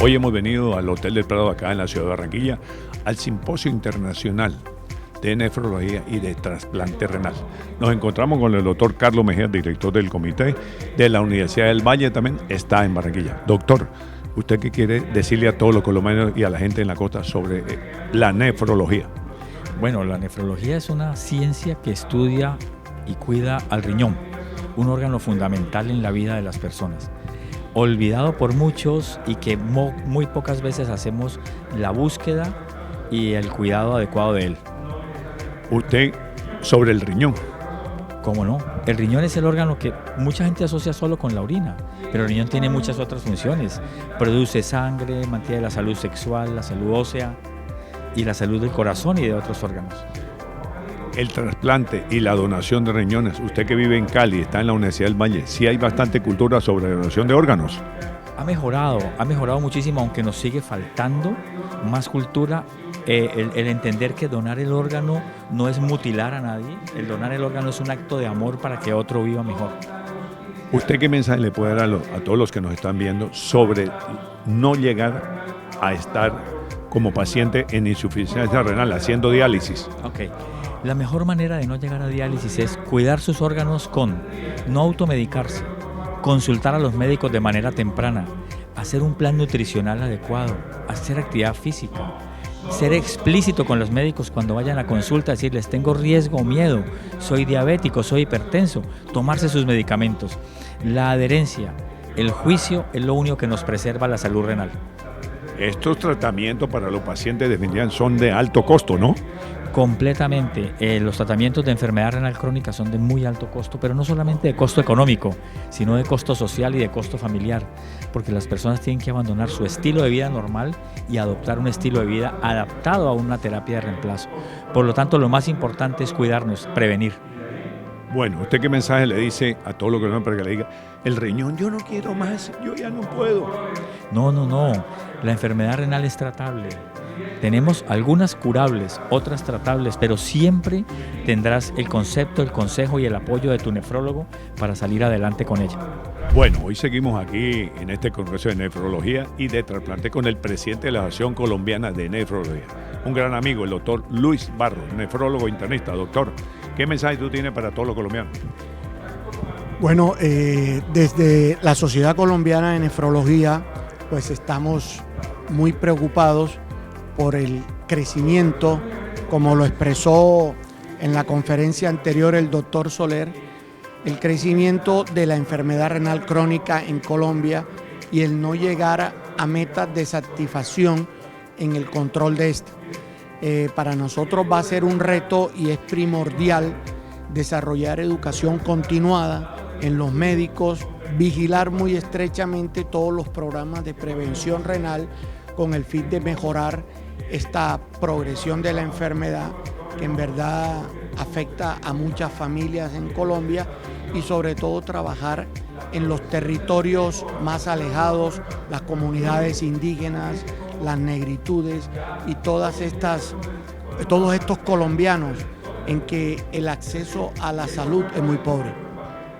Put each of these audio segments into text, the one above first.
Hoy hemos venido al Hotel del Prado acá en la ciudad de Barranquilla al Simposio Internacional de Nefrología y de Trasplante Renal. Nos encontramos con el doctor Carlos Mejía, director del comité de la Universidad del Valle, también está en Barranquilla. Doctor, ¿usted qué quiere decirle a todos los colombianos y a la gente en la costa sobre la nefrología? Bueno, la nefrología es una ciencia que estudia y cuida al riñón, un órgano fundamental en la vida de las personas, olvidado por muchos y que muy pocas veces hacemos la búsqueda y el cuidado adecuado de él. Usted, sobre el riñón. ¿Cómo no? El riñón es el órgano que mucha gente asocia solo con la orina, pero el riñón tiene muchas otras funciones. Produce sangre, mantiene la salud sexual, la salud ósea y la salud del corazón y de otros órganos. El trasplante y la donación de riñones, usted que vive en Cali, está en la Universidad del Valle, ¿sí hay bastante cultura sobre la donación de órganos? Ha mejorado muchísimo, aunque nos sigue faltando más cultura. El entender que donar el órgano no es mutilar a nadie, el donar el órgano es un acto de amor para que otro viva mejor. ¿Usted qué mensaje le puede dar a todos los que nos están viendo sobre no llegar a estar como paciente en insuficiencia renal, haciendo diálisis? Ok, la mejor manera de no llegar a diálisis es cuidar sus órganos con no automedicarse, consultar a los médicos de manera temprana, hacer un plan nutricional adecuado, hacer actividad física, ser explícito con los médicos cuando vayan a consulta, decirles tengo riesgo o miedo, soy diabético, soy hipertenso, tomarse sus medicamentos. La adherencia, el juicio es lo único que nos preserva la salud renal. Estos tratamientos para los pacientes definitivamente son de alto costo, ¿no? Completamente. Los tratamientos de enfermedad renal crónica son de muy alto costo, pero no solamente de costo económico, sino de costo social y de costo familiar, porque las personas tienen que abandonar su estilo de vida normal y adoptar un estilo de vida adaptado a una terapia de reemplazo. Por lo tanto, lo más importante es cuidarnos, prevenir. Bueno, ¿usted qué mensaje le dice a todos los que no para que le diga, el riñón, yo no quiero más, yo ya no puedo? No. La enfermedad renal es tratable. Tenemos algunas curables, otras tratables, pero siempre tendrás el concepto, el consejo y el apoyo de tu nefrólogo para salir adelante con ella. Bueno, hoy seguimos aquí en este Congreso de Nefrología y de Trasplante con el presidente de la Asociación Colombiana de Nefrología, un gran amigo, el doctor Luis Barros, nefrólogo internista. Doctor, ¿qué mensaje tú tienes para todos los colombianos? Bueno, desde la Sociedad Colombiana de Nefrología, pues estamos muy preocupados por el crecimiento, como lo expresó en la conferencia anterior el doctor Soler, el crecimiento de la enfermedad renal crónica en Colombia y el no llegar a metas de satisfacción en el control de este. Para nosotros va a ser un reto y es primordial desarrollar educación continuada en los médicos, vigilar muy estrechamente todos los programas de prevención renal con el fin de mejorar esta progresión de la enfermedad que en verdad afecta a muchas familias en Colombia y sobre todo trabajar en los territorios más alejados, las comunidades indígenas, las negritudes y todos estos colombianos en que el acceso a la salud es muy pobre.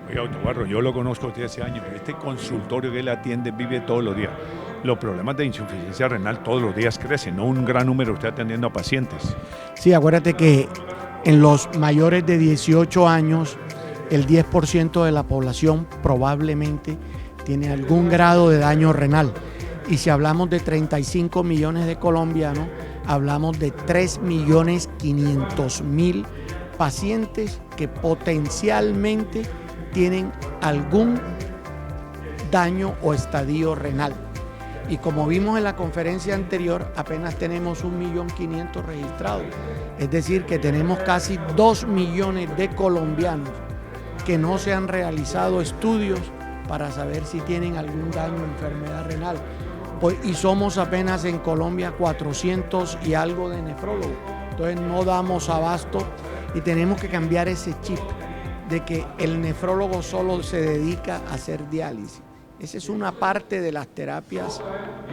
Oiga, doctor Barros, yo lo conozco desde hace años. Este consultorio que él atiende vive todos los días. Los problemas de insuficiencia renal todos los días crecen, no un gran número usted atendiendo a pacientes. Sí, acuérdate que en los mayores de 18 años, el 10% de la población probablemente tiene algún grado de daño renal. Y si hablamos de 35 millones de colombianos, hablamos de 3.500.000 pacientes que potencialmente tienen algún daño o estadio renal. Y como vimos en la conferencia anterior, apenas tenemos 1.500.000 registrados. Es decir, que tenemos casi 2 millones de colombianos que no se han realizado estudios para saber si tienen algún daño o enfermedad renal. Y somos apenas en Colombia 400 y algo de nefrólogos. Entonces no damos abasto y tenemos que cambiar ese chip de que el nefrólogo solo se dedica a hacer diálisis. Esa es una parte de las terapias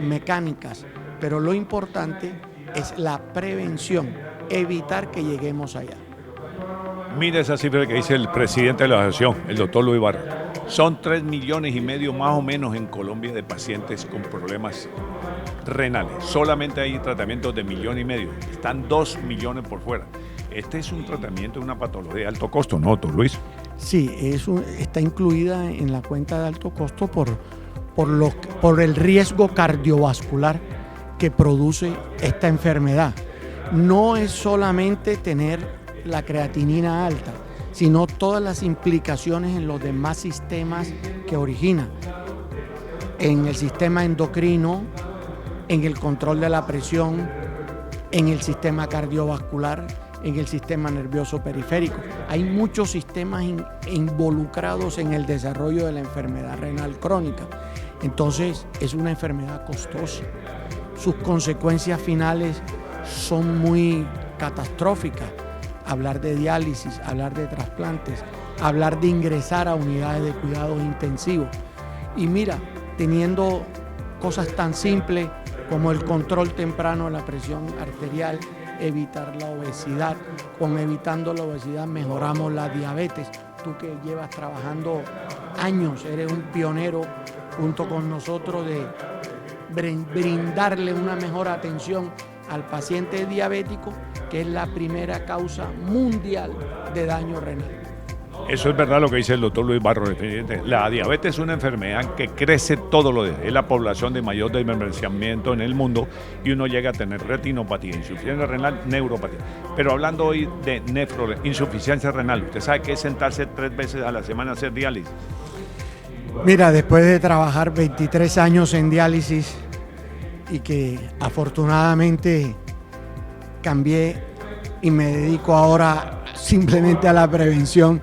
mecánicas, pero lo importante es la prevención, evitar que lleguemos allá. Mire esa cifra que dice el presidente de la asociación, el doctor Luis Barros. Son 3,5 millones más o menos en Colombia de pacientes con problemas renales. Solamente hay tratamientos de 1,5 millones. Están 2 millones por fuera. Este es un tratamiento de una patología de alto costo, ¿no, doctor Luis? Sí, está incluida en la cuenta de alto costo por el riesgo cardiovascular que produce esta enfermedad. No es solamente tener la creatinina alta, sino todas las implicaciones en los demás sistemas que origina, en el sistema endocrino, en el control de la presión, en el sistema cardiovascular, en el sistema nervioso periférico. Hay muchos sistemas involucrados en el desarrollo de la enfermedad renal crónica. Entonces, es una enfermedad costosa. Sus consecuencias finales son muy catastróficas. Hablar de diálisis, hablar de trasplantes, hablar de ingresar a unidades de cuidados intensivos. Y mira, teniendo cosas tan simples como el control temprano de la presión arterial, evitar la obesidad. Con evitando la obesidad mejoramos la diabetes. Tú que llevas trabajando años, eres un pionero junto con nosotros de brindarle una mejor atención al paciente diabético, que es la primera causa mundial de daño renal. Eso es verdad lo que dice el doctor Luis Barro. La diabetes es una enfermedad que crece todos los días. Es la población de mayor desmembramiento en el mundo y uno llega a tener retinopatía, insuficiencia renal, neuropatía. Pero hablando hoy de insuficiencia renal, ¿usted sabe qué es sentarse 3 veces a la semana a hacer diálisis? Mira, después de trabajar 23 años en diálisis y que afortunadamente cambié y me dedico ahora simplemente a la prevención,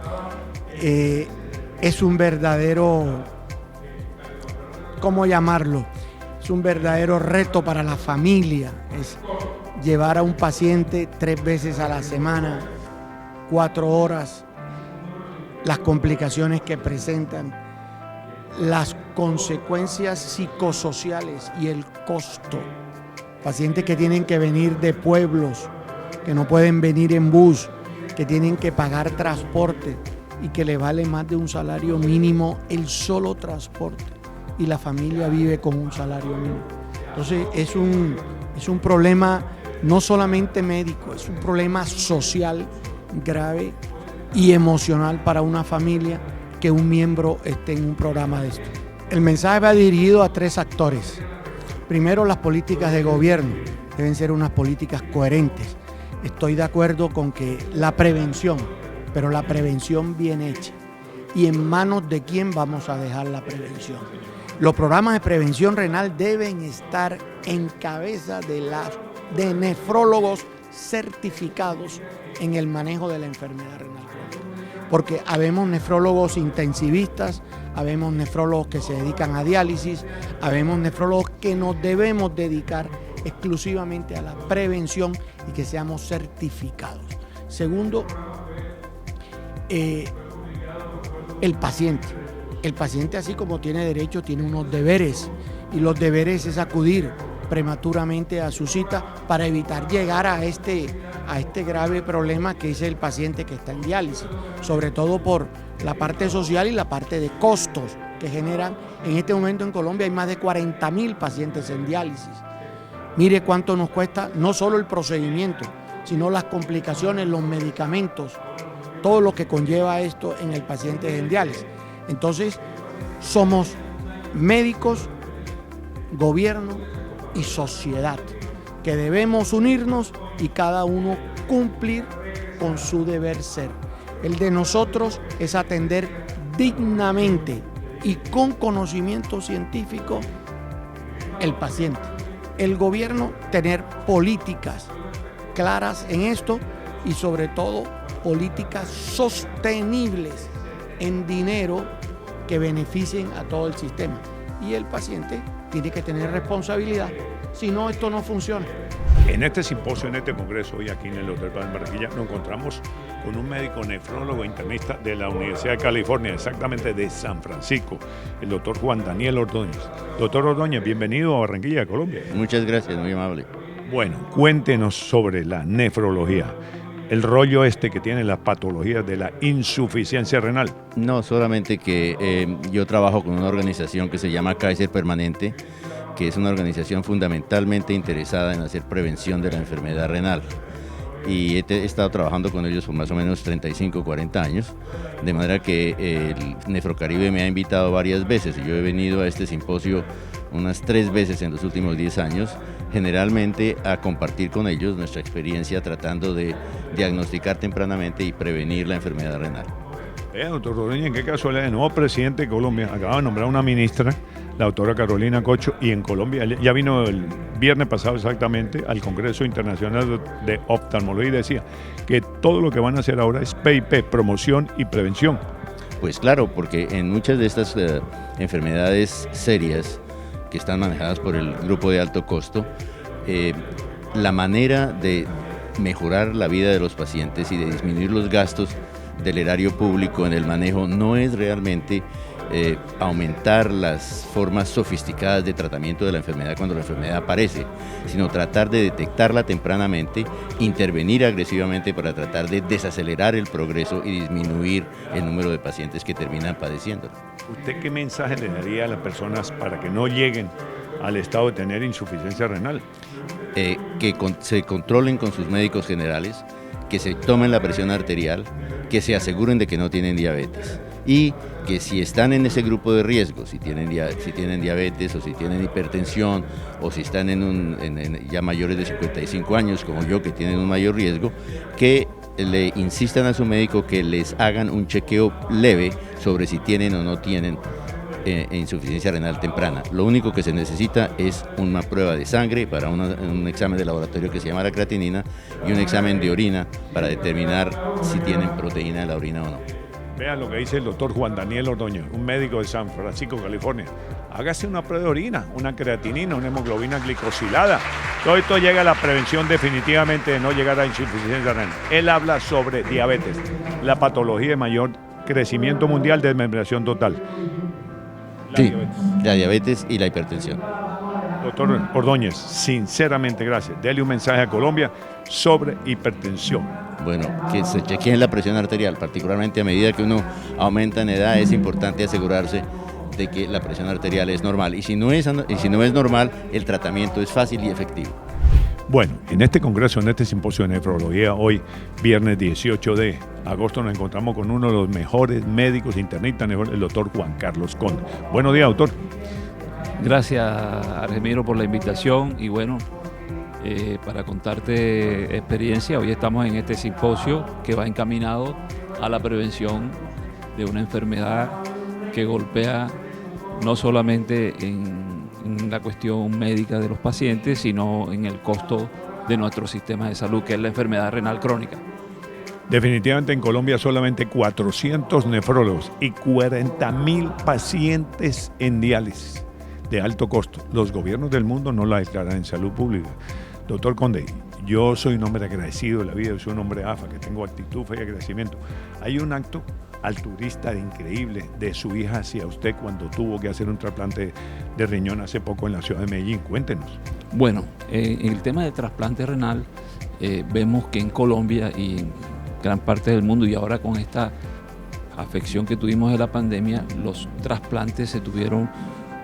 es un verdadero, ¿cómo llamarlo? Es un verdadero reto para la familia, es llevar a un paciente 3 veces a la semana, 4 horas, las complicaciones que presentan, las consecuencias psicosociales y el costo. Pacientes que tienen que venir de pueblos, que no pueden venir en bus, que tienen que pagar transporte y que le vale más de un salario mínimo el solo transporte, y la familia vive con un salario mínimo. Entonces es un problema no solamente médico, es un problema social grave y emocional para una familia que un miembro esté en un programa de esto. El mensaje va dirigido a 3 actores. Primero, las políticas de gobierno deben ser unas políticas coherentes. Estoy de acuerdo con que la prevención, pero la prevención bien hecha. ¿Y en manos de quién vamos a dejar la prevención? Los programas de prevención renal deben estar en cabeza de nefrólogos certificados en el manejo de la enfermedad renal crónica. Porque habemos nefrólogos intensivistas, habemos nefrólogos que se dedican a diálisis, habemos nefrólogos que nos debemos dedicar exclusivamente a la prevención y que seamos certificados. Segundo, el paciente. El paciente, así como tiene derecho, tiene unos deberes, y los deberes es acudir prematuramente a su cita para evitar llegar a este grave problema que es el paciente que está en diálisis, sobre todo por la parte social y la parte de costos que generan. En este momento en Colombia hay más de 40.000 pacientes en diálisis. Mire cuánto nos cuesta no solo el procedimiento, sino las complicaciones, los medicamentos, todo lo que conlleva esto en el paciente en diálisis. Entonces, somos médicos, gobierno y sociedad, que debemos unirnos y cada uno cumplir con su deber ser. El de nosotros es atender dignamente y con conocimiento científico el paciente. El gobierno, tener políticas claras en esto y sobre todo políticas sostenibles en dinero que beneficien a todo el sistema. Y el paciente tiene que tener responsabilidad, si no, esto no funciona. En este simposio, en este congreso, hoy aquí en el Hotel Pan Barranquilla, nos encontramos con un médico nefrólogo internista de la Universidad de California, exactamente de San Francisco, el doctor Juan Daniel Ordóñez. Doctor Ordóñez, bienvenido a Barranquilla, Colombia. Muchas gracias, muy amable. Bueno, cuéntenos sobre la nefrología, el rollo que tienen las patologías de la insuficiencia renal. No, solamente que yo trabajo con una organización que se llama Kaiser Permanente, que es una organización fundamentalmente interesada en hacer prevención de la enfermedad renal. Y he estado trabajando con ellos por más o menos 35 o 40 años, de manera que el Nefrocaribe me ha invitado varias veces y yo he venido a este simposio unas 3 veces en los últimos 10 años, generalmente a compartir con ellos nuestra experiencia tratando de diagnosticar tempranamente y prevenir la enfermedad renal. Doctor Ordóñez, ¿en qué casualidad? El nuevo presidente de Colombia acaba de nombrar una ministra, la doctora Carolina Cocho, y en Colombia ya vino el viernes pasado exactamente al Congreso Internacional de Oftalmología y decía que todo lo que van a hacer ahora es PIP, promoción y prevención. Pues claro, porque en muchas de estas enfermedades serias que están manejadas por el grupo de alto costo, la manera de mejorar la vida de los pacientes y de disminuir los gastos del erario público en el manejo no es realmente aumentar las formas sofisticadas de tratamiento de la enfermedad cuando la enfermedad aparece, sino tratar de detectarla tempranamente, intervenir agresivamente para tratar de desacelerar el progreso y disminuir el número de pacientes que terminan padeciendo. ¿Usted qué mensaje le daría a las personas para que no lleguen al estado de tener insuficiencia renal? Se controlen con sus médicos generales, que se tomen la presión arterial, que se aseguren de que no tienen diabetes y que si están en ese grupo de riesgo, si tienen diabetes o si tienen hipertensión o si están ya mayores de 55 años como yo que tienen un mayor riesgo, que le insistan a su médico que les hagan un chequeo leve sobre si tienen o no tienen insuficiencia renal temprana. Lo único que se necesita es una prueba de sangre para un examen de laboratorio que se llama la creatinina y un examen de orina para determinar si tienen proteína en la orina o no. Vean lo que dice el doctor Juan Daniel Ordóñez, un médico de San Francisco, California. Hágase una prueba de orina, una creatinina, una hemoglobina glicosilada. Todo esto llega a la prevención definitivamente de no llegar a insuficiencia renal. Él habla sobre diabetes, la patología de mayor crecimiento mundial de desmembración total. La diabetes y la hipertensión. Doctor Ordóñez, sinceramente gracias. Dele un mensaje a Colombia sobre hipertensión. Bueno, que se chequeen la presión arterial, particularmente a medida que uno aumenta en edad, es importante asegurarse de que la presión arterial es normal. Y si no es normal, el tratamiento es fácil y efectivo. Bueno, en este congreso, en este simposio de nefrología, hoy, viernes 18 de agosto, nos encontramos con uno de los mejores médicos internistas, el doctor Juan Carlos Conde. Buenos días, doctor. Gracias, Argemiro, por la invitación y bueno, para contarte experiencia, hoy estamos en este simposio que va encaminado a la prevención de una enfermedad que golpea no solamente en la cuestión médica de los pacientes, sino en el costo de nuestro sistema de salud, que es la enfermedad renal crónica. Definitivamente en Colombia solamente 400 nefrólogos y 40.000 pacientes en diálisis de alto costo. Los gobiernos del mundo no la declaran en salud pública. Doctor Conde, yo soy un hombre agradecido de la vida, soy un hombre AFA, que tengo actitud, fe y agradecimiento. Hay un acto altruista increíble de su hija hacia usted cuando tuvo que hacer un trasplante de riñón hace poco en la ciudad de Medellín. Cuéntenos. Bueno, en el tema de trasplante renal, vemos que en Colombia y en gran parte del mundo, y ahora con esta afección que tuvimos de la pandemia, los trasplantes se tuvieron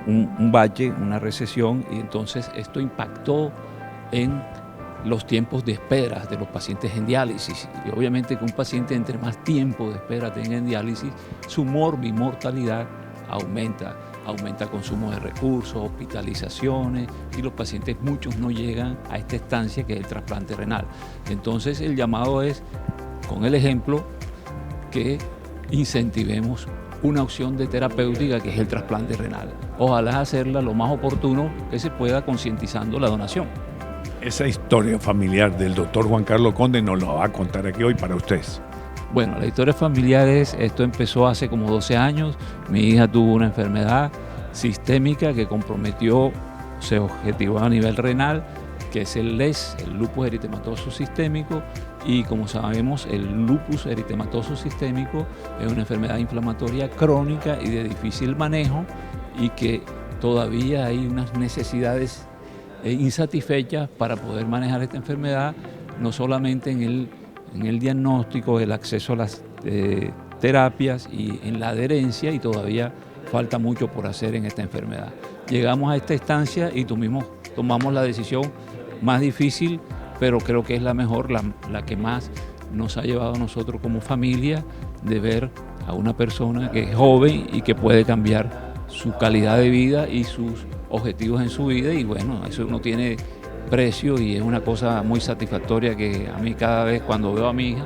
un bache, una recesión, y entonces esto impactó en los tiempos de espera de los pacientes en diálisis. Y obviamente que un paciente entre más tiempo de espera tenga en diálisis, su mortalidad aumenta consumo de recursos, hospitalizaciones, y los pacientes muchos no llegan a esta estancia que es el trasplante renal. Entonces el llamado es, con el ejemplo, que incentivemos una opción de terapéutica que es el trasplante renal. Ojalá hacerla lo más oportuno que se pueda, concientizando la donación. Esa historia familiar del doctor Juan Carlos Conde nos la va a contar aquí hoy para ustedes. Bueno, la historia familiar esto empezó hace como 12 años. Mi hija tuvo una enfermedad sistémica que comprometió, se objetivó a nivel renal, que es el LES, el lupus eritematoso sistémico, y como sabemos, el lupus eritematoso sistémico es una enfermedad inflamatoria crónica y de difícil manejo, y que todavía hay unas necesidades insatisfechas para poder manejar esta enfermedad, no solamente en el diagnóstico, el acceso a las terapias y en la adherencia, y todavía falta mucho por hacer en esta enfermedad. Llegamos a esta instancia y tomamos la decisión más difícil, pero creo que es la mejor, la que más nos ha llevado a nosotros como familia, de ver a una persona que es joven y que puede cambiar su calidad de vida y sus objetivos en su vida, y bueno, eso no tiene precio y es una cosa muy satisfactoria que a mí cada vez cuando veo a mi hija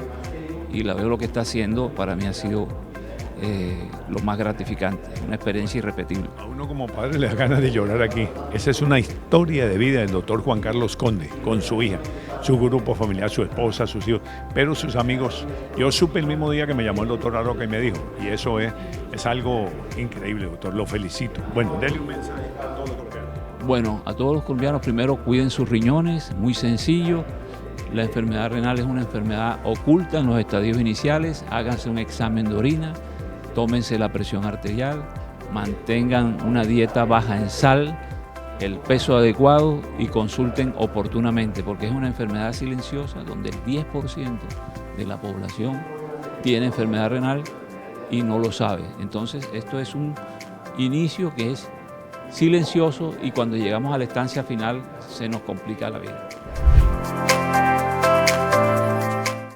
y la veo lo que está haciendo, para mí ha sido lo más gratificante, una experiencia irrepetible. A uno como padre le da ganas de llorar aquí. Esa es una historia de vida del doctor Juan Carlos Conde con su hija, su grupo familiar, su esposa, sus hijos, pero sus amigos. Yo supe el mismo día que me llamó el doctor Aroca y me dijo, y eso es algo increíble, doctor, lo felicito. Bueno, dele un mensaje a todos los colombianos. Bueno, a todos los colombianos, primero cuiden sus riñones, muy sencillo. La enfermedad renal es una enfermedad oculta en los estadios iniciales. Háganse un examen de orina, tómense la presión arterial, mantengan una dieta baja en sal, el peso adecuado y consulten oportunamente, porque es una enfermedad silenciosa donde el 10% de la población tiene enfermedad renal y no lo sabe. Entonces, esto es un inicio que es silencioso y cuando llegamos a la estancia final se nos complica la vida.